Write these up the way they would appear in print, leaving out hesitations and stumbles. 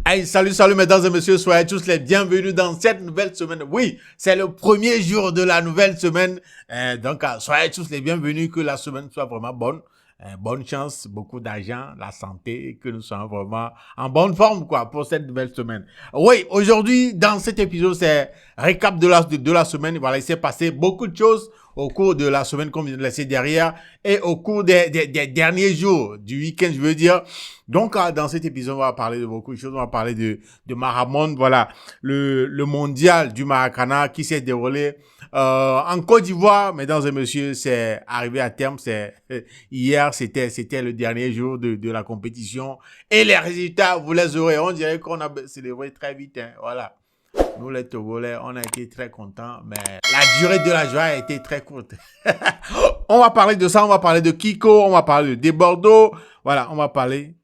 Hey, salut mesdames et messieurs, soyez tous les bienvenus dans cette nouvelle semaine. Oui, c'est le premier jour de la nouvelle semaine. Donc, soyez tous les bienvenus, que la semaine soit vraiment bonne. Bonne chance, beaucoup d'argent, la santé, que nous soyons vraiment en bonne forme, quoi, pour cette nouvelle semaine. Oui, aujourd'hui, dans cet épisode, c'est récap de la semaine. Voilà, il s'est passé beaucoup de choses au cours de la semaine qu'on vient de laisser derrière et au cours des derniers jours du week-end, je veux dire. Donc, dans cet épisode, on va parler de beaucoup de choses. On va parler de Maramonde, voilà, le mondial du Maracana qui s'est déroulé en Côte d'Ivoire. Mesdames et messieurs, c'est arrivé à terme. Hier, c'était le dernier jour de la compétition. Et les résultats, vous les aurez. On dirait qu'on a célébré très vite, hein, voilà. Nous, les Togolais, on a été très contents, mais la durée de la joie a été très courte. On va parler de ça, on va parler de Kiko, on va parler de Bordeaux. Voilà, on va parler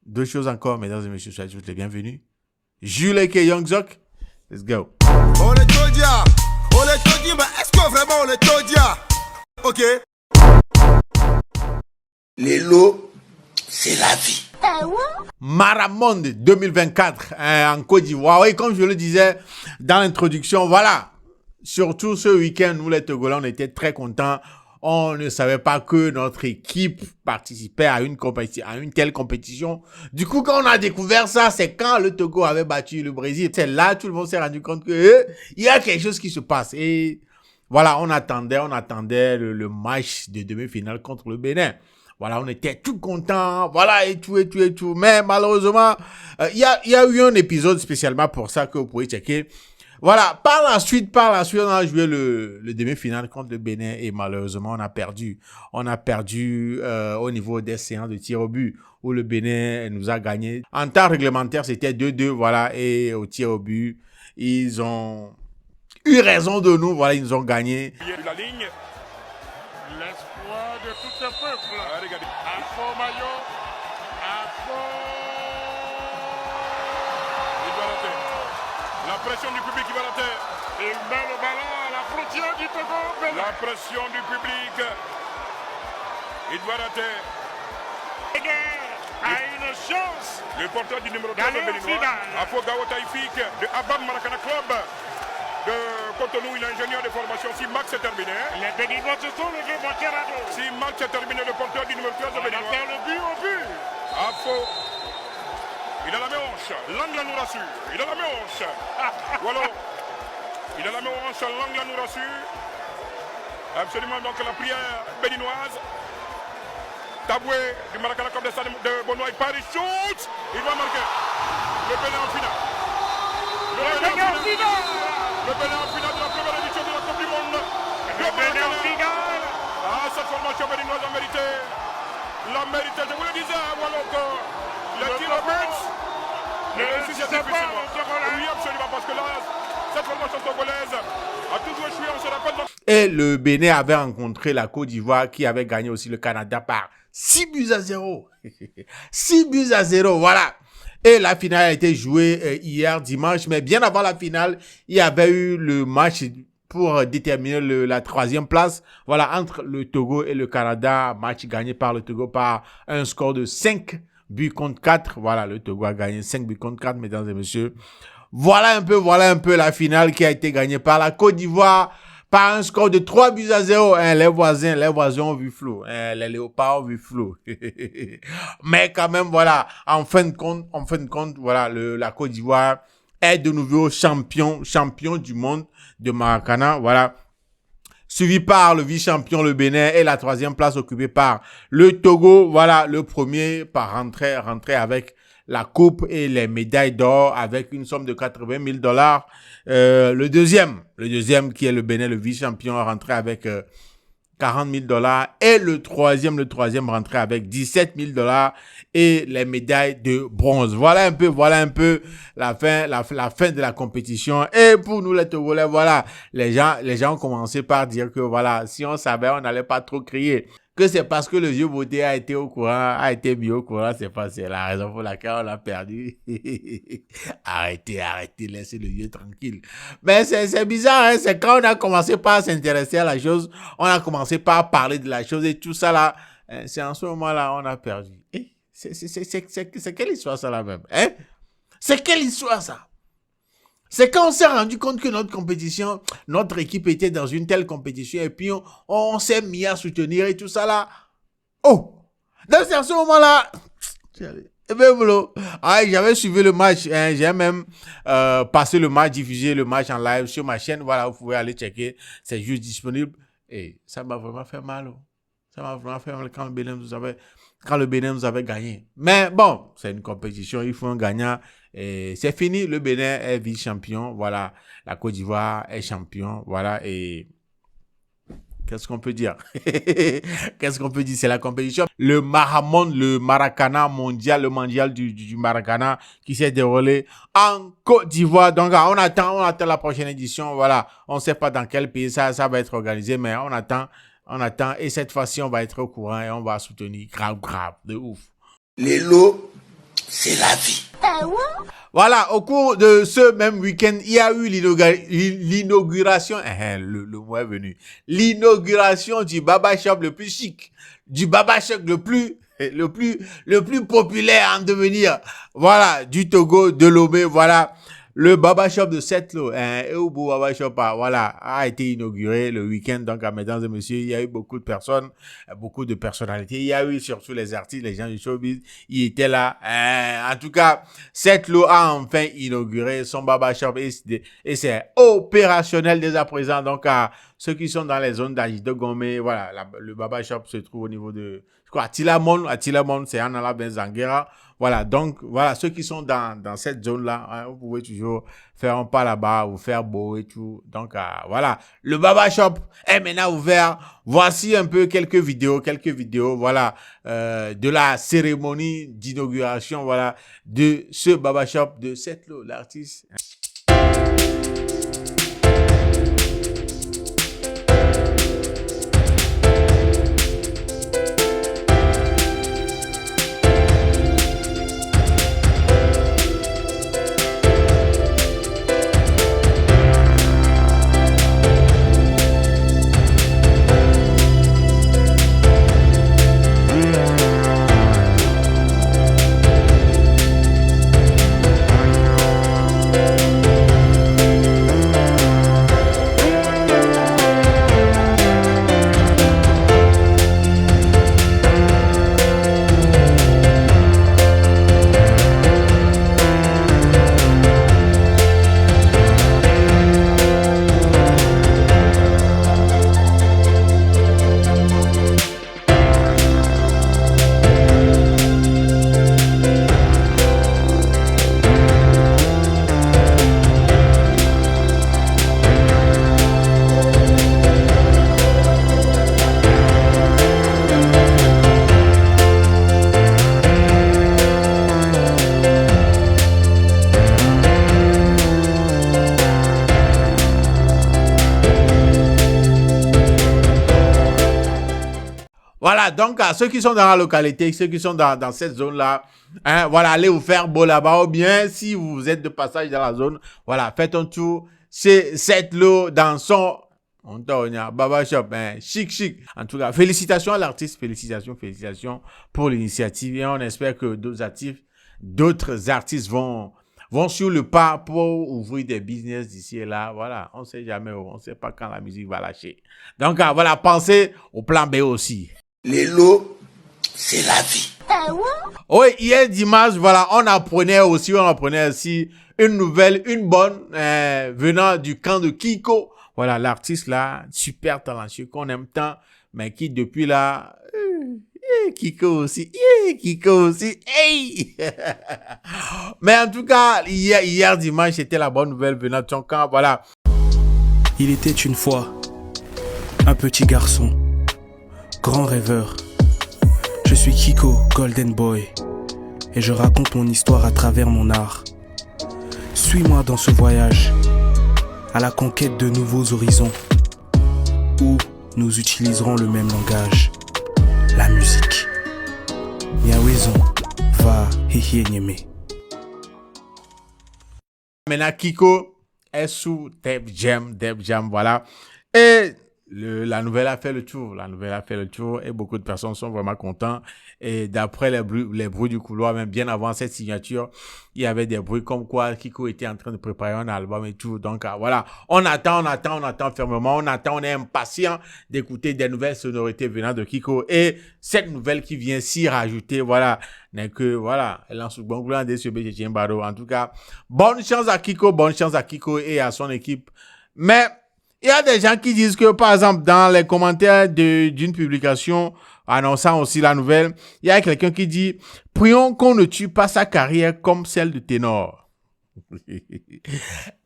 deux choses encore, mesdames et messieurs, soyez tous les bienvenus. Jules et Young Zok, let's go. On est Todia, mais est-ce que vraiment on est Todia? Ok. Les lots, c'est la vie. Maramonde 2024 en Côte d'Ivoire. Oui, comme je le disais dans l'introduction, voilà. Surtout ce week-end, nous les Togolais, on était très contents. On ne savait pas que notre équipe participait à une telle compétition. Du coup, quand on a découvert ça, c'est quand le Togo avait battu le Brésil. C'est là tout le monde s'est rendu compte que il y a quelque chose qui se passe. Et voilà, on attendait le match de demi-finale contre le Bénin. Voilà, on était tout contents, voilà, et tout. Mais malheureusement, il y a eu un épisode spécialement pour ça que vous pouvez checker. Voilà, par la suite, on a joué le demi-finale contre le Bénin et malheureusement, on a perdu. On a perdu au niveau des séances de tir au but où le Bénin nous a gagné. En temps réglementaire, c'était 2-2, voilà, et au tir au but, ils ont eu raison de nous, voilà, ils nous ont gagné. La ligne, l'espoir de tout un peuple. Regardez, un faux maillot, un faux. Il va rater. La pression du public, il va rater. Il met le ballon à la frontière du Togo. La pression du public. Il va rater. A une chance. Le porteur du numéro 3 de Béninois, Afo Gao Taïfik de Abam Maracana Club de Cotonou, il est ingénieur de formation. Si Max est terminé. Les Béninois se sont levés, si Max est terminé, le porteur du numéro 13 de Béninois. Il a fait le but au but. Afo. Il a la main hanche. L'angle nous rassure. Il a la main hanche. Ou alors, il a la main hanche. L'angle nous rassure. Absolument, donc la prière béninoise. Taboué du Maracana Club de Bonois, il part, il shoot. Il va marquer. Le Bénin en finale. Le Bénin en finale. Le Bénin en finale de la première édition de la Coupe du Monde. Le Bénin en finale. Ah, cette formation béninoise a mérité. L'a mérité, je vous le disais, voilà que le tir au but. Le réussite est difficile. Oui, absolument, parce que là, cette formation togolaise a toujours échoué, on se rappelle. Et le Bénin avait rencontré la Côte d'Ivoire qui avait gagné aussi le Canada par 6-0. 6-0, voilà. Et la finale a été jouée hier dimanche, mais bien avant la finale, il y avait eu le match pour déterminer la troisième place. Voilà, entre le Togo et le Canada, match gagné par le Togo par un score de 5 buts contre 4. Voilà, le Togo a gagné 5 buts contre 4, mesdames et messieurs. Voilà un peu la finale qui a été gagnée par la Côte d'Ivoire par un score de 3-0. Les voisins ont vu flou. Les léopards ont vu flou. Mais quand même, voilà, en fin de compte, voilà, la Côte d'Ivoire est de nouveau champion du monde de Maracana. Voilà. Suivi par le vice-champion, le Bénin, et la troisième place occupée par le Togo. Voilà, le premier par rentrer avec la coupe et les médailles d'or avec une somme de $80,000. Le deuxième qui est le Bénin, le vice-champion, rentré avec $40,000 et le troisième rentré avec $17,000 et les médailles de bronze. Voilà un peu la fin de la compétition. Et pour nous les Togolais, voilà, les gens ont commencé par dire que voilà, si on savait, on n'allait pas trop crier. Que c'est parce que le vieux beauté a été mis au courant, c'est la raison pour laquelle on l'a perdu. Arrêtez, laissez le vieux tranquille. Mais c'est bizarre, hein, c'est quand on a commencé par s'intéresser à la chose, on a commencé par parler de la chose et tout ça là, c'est en ce moment-là on a perdu. C'est quelle histoire ça là même, hein? C'est quelle histoire ça? C'est quand on s'est rendu compte que notre équipe était dans une telle compétition et puis on s'est mis à soutenir et tout ça là. Oh! Donc c'est à ce moment-là. Eh bien, j'avais suivi le match, hein, j'ai même passé le match, diffusé le match en live sur ma chaîne. Voilà, vous pouvez aller checker, c'est juste disponible. Et ça m'a vraiment fait mal. Oh. Ça m'a vraiment fait mal quand le Bénin nous avait gagné. Mais bon, c'est une compétition, il faut un gagnant. Et c'est fini, le Bénin est vice-champion. Voilà, la Côte d'Ivoire est champion. Voilà, et qu'est-ce qu'on peut dire? Qu'est-ce qu'on peut dire? C'est la compétition. Le Mahamon, le Maracana mondial, le mondial du Maracana qui s'est déroulé en Côte d'Ivoire. Donc, on attend la prochaine édition. Voilà. On ne sait pas dans quel pays ça va être organisé, mais on attend. Et cette fois-ci, on va être au courant et on va soutenir grave, de ouf. Les lots, c'est la vie. Voilà, au cours de ce même week-end, il y a eu l'inauguration, le mot est venu, l'inauguration du Baba Shop le plus chic, du Baba Shop le plus populaire en devenir, voilà, du Togo, de Lomé, voilà. Le Baba Shop de Setlo, Eobo Baba Shop, voilà, a été inauguré le week-end. Donc, mesdames et messieurs, il y a eu beaucoup de personnes, beaucoup de personnalités. Il y a eu surtout les artistes, les gens du showbiz, ils étaient là. En tout cas, Setlo a enfin inauguré son Baba Shop et c'est opérationnel dès à présent. Donc, ceux qui sont dans les zones d'Ajido Gomé, voilà, le Baba Shop se trouve au niveau de, à Tilamon, c'est en allant Zangera. Voilà, donc, voilà, ceux qui sont dans cette zone-là, hein, vous pouvez toujours faire un pas là-bas ou faire beau et tout. Donc, voilà, le Baba Shop est maintenant ouvert. Voici un peu quelques vidéos, voilà, de la cérémonie d'inauguration, voilà, de ce Baba Shop de Setlo, l'artiste. Voilà, donc à ceux qui sont dans la localité, ceux qui sont dans cette zone-là, hein, voilà, allez vous faire beau là-bas, ou bien si vous êtes de passage dans la zone, voilà, faites un tour, c'est Setlo dans son Baba Shop, hein, chic. En tout cas, félicitations à l'artiste, félicitations pour l'initiative, et on espère que d'autres artistes vont sur le pas pour ouvrir des business d'ici et là. Voilà, on sait jamais, on sait pas quand la musique va lâcher. Donc, voilà, pensez au plan B aussi. Les lots, c'est la vie. Oui, hier dimanche, voilà, on apprenait aussi une bonne, venant du camp de Kiko. Voilà, l'artiste là, super talentueux, qu'on aime tant, mais qui depuis là, Kiko aussi, hey! Mais en tout cas, hier dimanche, c'était la bonne nouvelle venant de son camp, voilà. Il était une fois un petit garçon, grand rêveur. Je suis Kiko, Golden Boy, et je raconte mon histoire à travers mon art. Suis-moi dans ce voyage, à la conquête de nouveaux horizons, où nous utiliserons le même langage, la musique. Miawezo, va hihi nyeme. Maintenant, Kiko est sous Def Jam, voilà. Et La nouvelle a fait le tour. La nouvelle a fait le tour et beaucoup de personnes sont vraiment contents. Et d'après les bruits du couloir, même bien avant cette signature, il y avait des bruits comme quoi Kiko était en train de préparer un album et tout. Donc voilà, on attend fermement. On est impatient d'écouter des nouvelles sonorités venant de Kiko. Et cette nouvelle qui vient s'y rajouter, voilà, n'est que, voilà, elle en sous bon goulant des Baro. En tout cas, bonne chance à Kiko et à son équipe. Mais il y a des gens qui disent que, par exemple, dans les commentaires d'une publication annonçant aussi la nouvelle, il y a quelqu'un qui dit « Prions qu'on ne tue pas sa carrière comme celle de ténor. »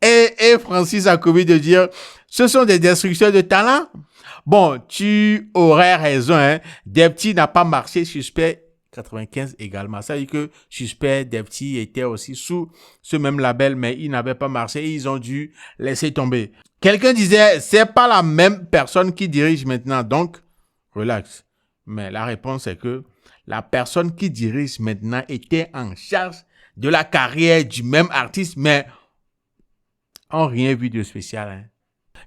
Et Francis a commis de dire « Ce sont des destructeurs de talent. » Bon, tu aurais raison, hein. Depti n'a pas marché, Suspect 95 également. Ça veut dire que Suspect, Depti était aussi sous ce même label, mais ils n'avaient pas marché et ils ont dû laisser tomber. Quelqu'un disait, c'est pas la même personne qui dirige maintenant, donc relax. Mais la réponse est que la personne qui dirige maintenant était en charge de la carrière du même artiste, mais on rien vu de spécial, hein.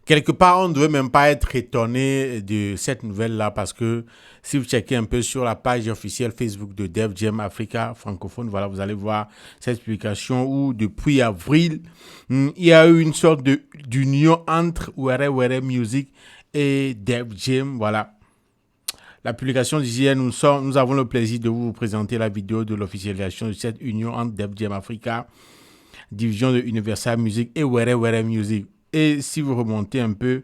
Quelque part, on ne devait même pas être étonné de cette nouvelle-là parce que si vous checkez un peu sur la page officielle Facebook de Def Jam Africa francophone, voilà, vous allez voir cette publication où depuis avril, il y a eu une sorte d'union entre Were Were Music et Def Jam, voilà. La publication disait, nous avons le plaisir de vous présenter la vidéo de l'officialisation de cette union entre Def Jam Africa, division de Universal Music et Were Were Music. Et si vous remontez un peu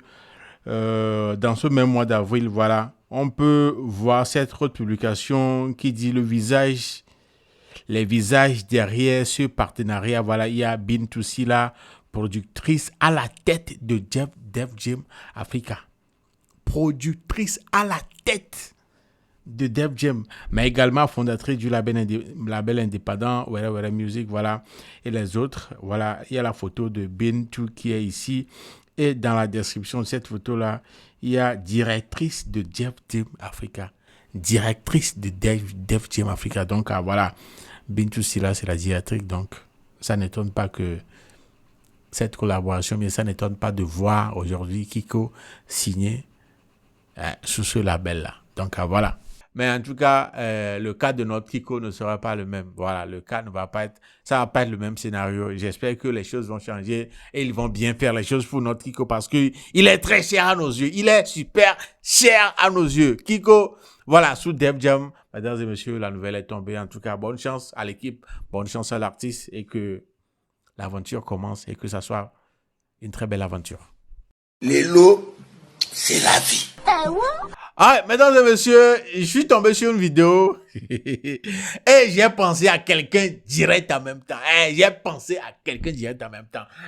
dans ce même mois d'avril, voilà, on peut voir cette autre publication qui dit les visages derrière ce partenariat. Voilà, il y a Bintou Sila, productrice à la tête de Def Jam Africa. Productrice à la tête de Def Jam, mais également fondatrice du label indépendant Were Were Music, voilà, et les autres, voilà, il y a la photo de Bintou qui est ici, et dans la description de cette photo-là, il y a directrice de Def Jam Africa, directrice de Def Jam Africa, donc voilà, Bintou Sila, c'est la directrice, donc ça n'étonne pas que cette collaboration, mais ça n'étonne pas de voir aujourd'hui Kiko signer sous ce label-là, donc voilà. Mais en tout cas, le cas de notre Kiko ne sera pas le même. Voilà, le cas ne va pas être, ça va pas être le même scénario. J'espère que les choses vont changer et ils vont bien faire les choses pour notre Kiko parce que il est très cher à nos yeux. Il est super cher à nos yeux. Kiko, voilà, sous Def Jam, mesdames et messieurs, la nouvelle est tombée. En tout cas, bonne chance à l'équipe, bonne chance à l'artiste et que l'aventure commence et que ça soit une très belle aventure. Les lots, c'est la vie. Ah, mesdames et messieurs, je suis tombé sur une vidéo et j'ai pensé à quelqu'un direct en même temps.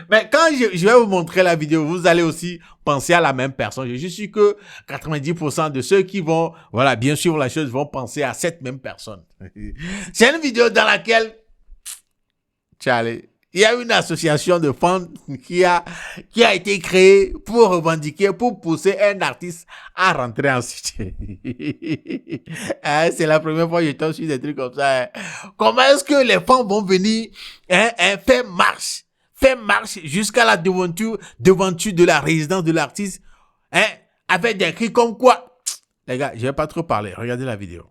Mais quand je vais vous montrer la vidéo, vous allez aussi penser à la même personne. Je suis sûr que 90% de ceux qui vont, voilà, bien sûr la chose, vont penser à cette même personne. C'est une vidéo dans laquelle, il y a une association de fans qui a été créée pour revendiquer, pour pousser un artiste à rentrer en cité. C'est la première fois que je tombe sur des trucs comme ça. Hein. Comment est-ce que les fans vont venir faire marche jusqu'à la devanture de la résidence de l'artiste, avec des cris comme quoi. Les gars, je vais pas trop parler. Regardez la vidéo.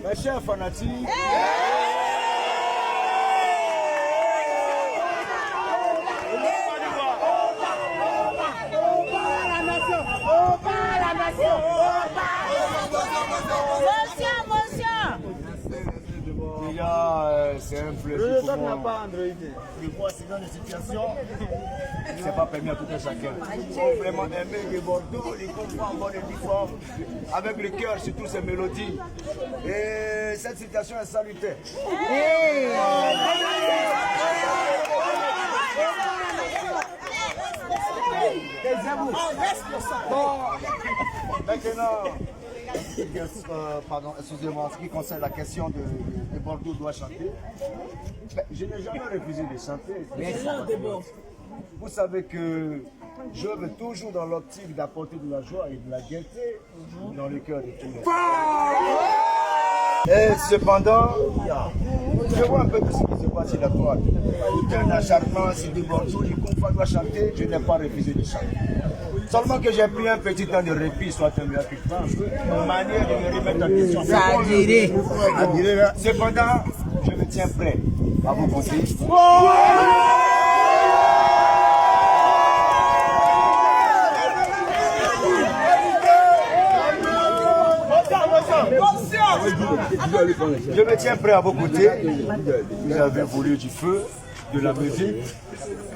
Mes chers fanatiques, c'est un plaisir pour moi. De voir ce genre de situation, c'est pas permis à tout un chacun. Il faut vraiment aimer les Bordeaux, les comprendre, avoir des difformes, avec le cœur sur toutes ces mélodies. Et cette situation est salutaire. Bon, maintenant, pardon, excusez-moi, en ce qui concerne la question de Bordeaux doit chanter, je n'ai jamais refusé de chanter. Vous savez que je veux toujours dans l'optique d'apporter de la joie et de la gaieté dans le cœur de tous les gens. Et cependant, je vois un peu de ce qui se passe sur la toile. Il y a un acharnement, c'est de Bordeaux, du confort doit chanter, je n'ai pas refusé de chanter. Seulement que j'ai pris un petit temps de répit, soit un peu une manière de me remettre en question. Cependant, je me tiens prêt à vos côtés. Je me tiens prêt à vos côtés. Vous avez voulu du feu, de la musique.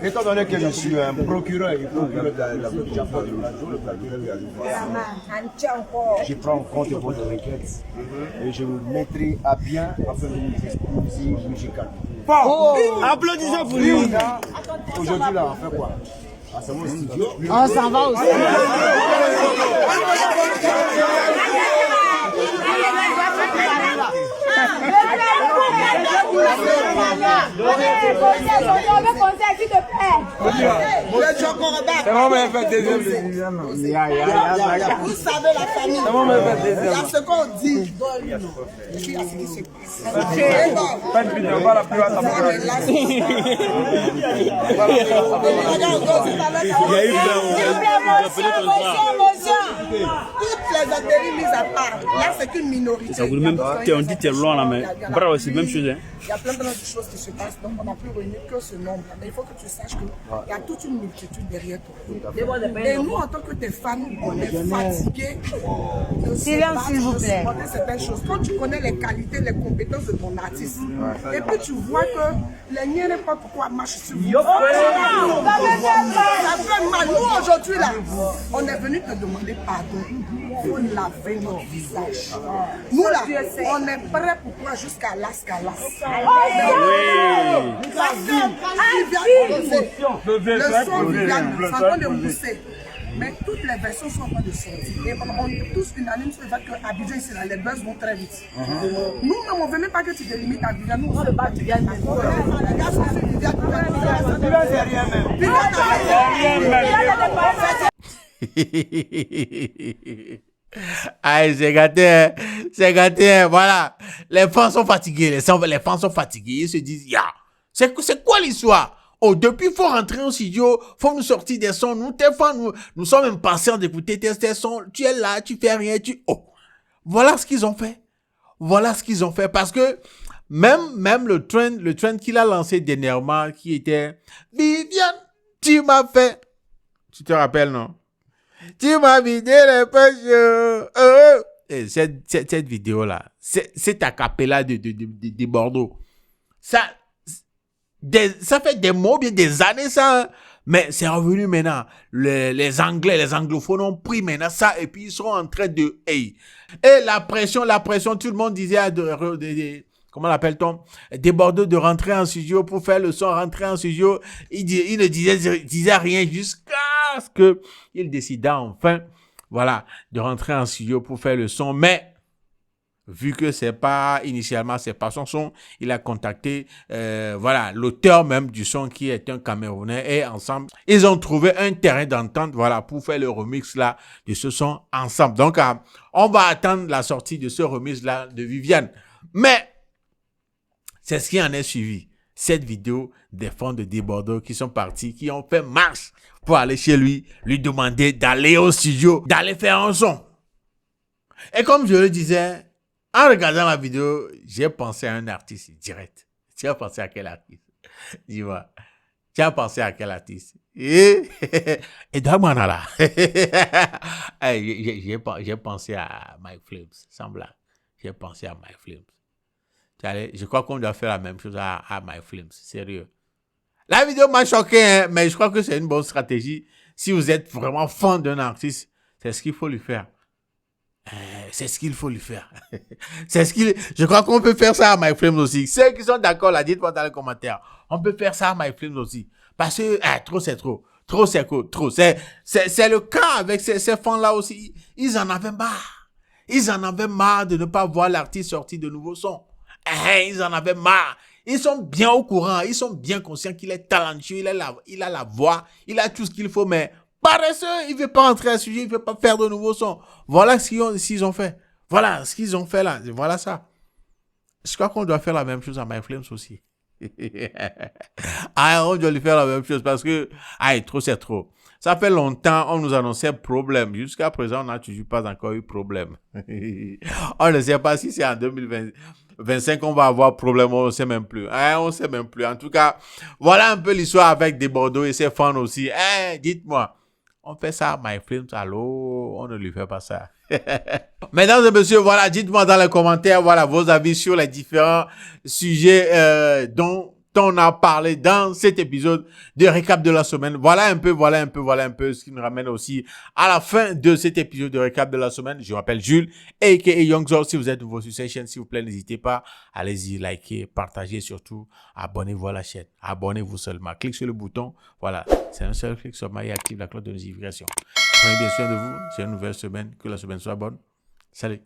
Étant donné que je suis un procureur et procureur de la je prends en compte votre requête et je vous mettrai à bien afin de vous exposer musical. Applaudissons pour lui. Aujourd'hui, là, on fait quoi? C'est mon studio. On s'en va aussi. C'est moi qui fait deuxième. Vous savez la famille. C'est moi qui fait deuxième. Il y a ce qu'on dit. Et puis il y a ce qui se passe. Pas de vidéo, pas la plus à toutes les ateliers mises à part, là c'est qu'une minorité. Ça vous même, on dit que loin là, mais bravo, c'est même chose. Il y a plein de choses qui se passent, donc on n'a plus réuni que ce nombre. Mais il faut que tu saches qu'il y a toute une multitude derrière toi. Et nous, en tant que tes fans, on est fatigués. Silence, s'il vous plaît. Certaines choses. Quand tu connais les qualités, les compétences de ton artiste, et puis tu vois que les miens n'importe pourquoi marchent sur vous. Ça fait mal. Nous, aujourd'hui, là, on est venu te demander pardon. Il faut laver notre visage. Nous, là, on est prêts pour toi jusqu'à l'as. Le son Viviane, c'est en train de mousser. Mais toutes les versions sont en train de sortir. Et on est tous unanimes sur le fait qu'Abidjan, ici, les buzz vont très vite. Nous, on ne veut même pas que tu te limites à Abidjan. Nous, on ne veut pas que tu viennes. Les gars sont sur Viviane. Aïe, c'est gâté, voilà. Les fans sont fatigués, les fans sont fatigués, ils se disent, ya, c'est quoi l'histoire? Oh, depuis, faut rentrer au studio, faut nous sortir des sons, nous, tes fans, nous sommes impatients d'écouter tes sons, tu es là, tu fais rien, oh. Voilà ce qu'ils ont fait. Voilà ce qu'ils ont fait, parce que, même le trend qu'il a lancé dernièrement, qui était, Viviane, tu m'as fait, tu te rappelles, non? Tu m'as vidé les poches. Et cette vidéo-là, c'est a cappella de Bordeaux. Ça fait des mots, bien des années, ça. Hein? Mais c'est revenu maintenant. Les Anglais, les anglophones ont pris maintenant ça et puis ils sont en train de... Hey. Et la pression, tout le monde disait... comment l'appelle-t-on? Des Bordeaux de rentrer en studio pour faire le son, rentrer en studio. Il ne disait rien jusqu'à parce que il décida enfin, voilà, de rentrer en studio pour faire le son, mais vu que initialement c'est pas son son, il a contacté voilà l'auteur même du son qui est un Camerounais et ensemble ils ont trouvé un terrain d'entente voilà pour faire le remix là de ce son ensemble. Donc on va attendre la sortie de ce remix là de Viviane. Mais c'est ce qui en est suivi. Cette vidéo des fans de Desbordeaux qui sont partis, qui ont fait marche pour aller chez lui demander d'aller au studio, d'aller faire un son. Et comme je le disais, en regardant la vidéo, j'ai pensé à un artiste direct. Tu as pensé à quel artiste? Dis-moi. Tu as pensé à quel artiste? Et Manala. J'ai pensé à Mike Flames, sans blague. J'ai pensé à Mike Flames. Je crois qu'on doit faire la même chose à Mike Flames, sérieux. La vidéo m'a choqué, hein, mais je crois que c'est une bonne stratégie. Si vous êtes vraiment fan d'un artiste, c'est ce qu'il faut lui faire. C'est ce qu'il faut lui faire. Je crois qu'on peut faire ça à My Flames aussi. Ceux qui sont d'accord là, dites-moi dans les commentaires. On peut faire ça à My Flames aussi. Parce que trop c'est trop. Trop c'est trop. C'est le cas avec ces fans-là aussi. Ils en avaient marre. Ils en avaient marre de ne pas voir l'artiste sortir de nouveaux sons. Ils en avaient marre. Ils sont bien au courant. Ils sont bien conscients qu'il est talentueux. Il a la voix. Il a tout ce qu'il faut, mais paresseux, il ne veut pas entrer à ce sujet, il ne veut pas faire de nouveaux sons. Voilà ce qu'ils ont fait. Voilà ce qu'ils ont fait là. Voilà ça. Je crois qu'on doit faire la même chose à My Flames aussi. On doit lui faire la même chose parce que, trop c'est trop. Ça fait longtemps, on nous annonçait problème. Jusqu'à présent, on n'a toujours pas encore eu problème. On ne sait pas si c'est en 2025 qu'on va avoir problème, on ne sait même plus. On ne sait même plus. En tout cas, voilà un peu l'histoire avec Desbordeaux et ses fans aussi. Dites-moi. On fait ça à My Flames, allô, on ne lui fait pas ça. Mesdames et messieurs, voilà, dites-moi dans les commentaires, voilà, vos avis sur les différents sujets dont on a parlé dans cet épisode de récap de la semaine. Voilà un peu ce qui nous ramène aussi à la fin de cet épisode de récap de la semaine. Je m'appelle Jules, a.k.a. Youngzor. Si vous êtes nouveau sur cette chaîne, s'il vous plaît, n'hésitez pas, allez-y, likez, partagez, surtout, abonnez-vous à la chaîne. Abonnez-vous seulement. Cliquez sur le bouton, voilà, c'est un seul clic seulement et active la cloche de notification. Prenez bien soin de vous, c'est une nouvelle semaine, que la semaine soit bonne. Salut.